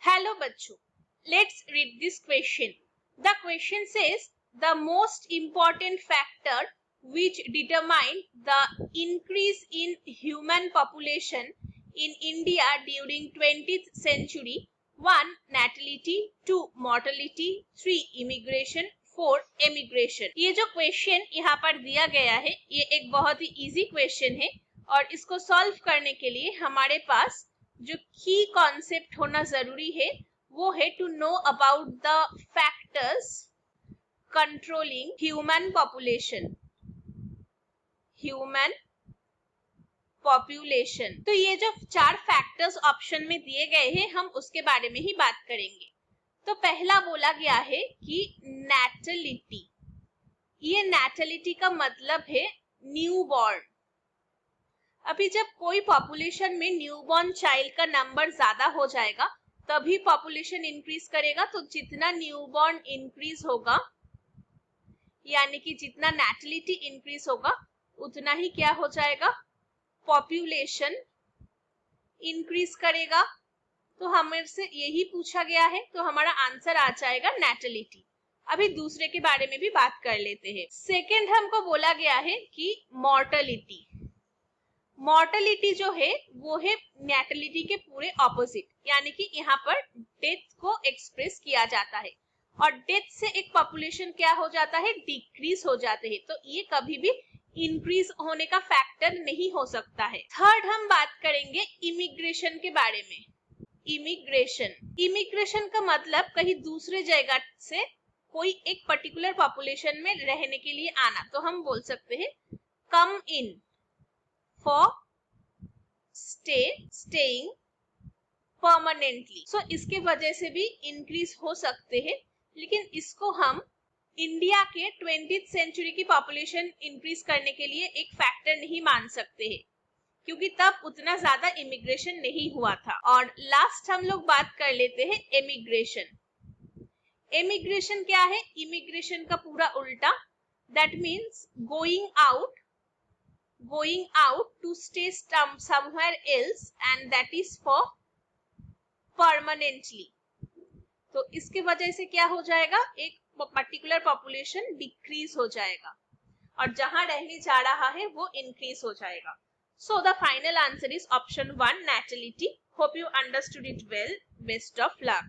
Hello बच्चों, let's read this question. The question says the most important factor which determine the increase in human population in India during 20th century. 1. Natality, 2. mortality, 3. immigration, 4. emigration. ये जो question यहाँ पर दिया गया है ये एक बहुत ही इजी क्वेश्चन है और इसको सॉल्व करने के लिए हमारे पास जो की कॉन्सेप्ट होना जरूरी है वो है to know about the factors controlling human population. तो ये जो 4 फैक्टर्स ऑप्शन में दिए गए हैं हम उसके बारे में ही बात करेंगे। तो पहला बोला गया है कि नैटलिटी। ये नैटलिटी का मतलब है न्यू बॉर्न। अभी जब कोई पॉपुलेशन में न्यूबॉर्न चाइल्ड का नंबर ज्यादा हो जाएगा तभी पॉपुलेशन इंक्रीज करेगा। तो जितना न्यूबॉर्न इंक्रीज होगा यानी कि जितना नैटलिटी इंक्रीज होगा उतना ही क्या हो जाएगा, पॉपुलेशन इंक्रीज करेगा। तो हमें से यही पूछा गया है तो हमारा आंसर आ जाएगा नैटलिटी। अभी दूसरे के बारे में भी बात कर लेते हैं। सेकेंड हमको बोला गया है कि मॉर्टलिटी। मॉर्टलिटी जो है वो है नैटलिटी के पूरे ऑपोजिट, यानी कि यहाँ पर डेथ को एक्सप्रेस किया जाता है और डेथ से एक पॉपुलेशन क्या हो जाता है, डिक्रीज हो जाते हैं। तो ये कभी भी इंक्रीज होने का फैक्टर नहीं हो सकता है। थर्ड हम बात करेंगे इमिग्रेशन के बारे में। इमिग्रेशन का मतलब कहीं दूसरे जगह से कोई एक पर्टिकुलर पॉपुलेशन में रहने के लिए आना। तो हम बोल सकते हैं कम इन for staying permanently. So इसके वजह से भी इंक्रीज हो सकते हैं, लेकिन इसको हम इंडिया के 20th सेंचुरी की पॉपुलेशन इंक्रीज करने के लिए एक फैक्टर नहीं मान सकते हैं क्योंकि तब उतना ज्यादा इमिग्रेशन नहीं हुआ था। और लास्ट हम लोग बात कर लेते हैं एमिग्रेशन। एमिग्रेशन क्या है, इमिग्रेशन का पूरा उल्टा, that means going out to stay somewhere else and that is for permanently. तो इसके वजह से क्या हो जाएगा, एक पर्टिकुलर पॉपुलेशन डिक्रीज हो जाएगा और जहां रहने जा रहा है वो इंक्रीज हो जाएगा। So the final answer is option 1 natality. Hope you understood it well. Best of luck.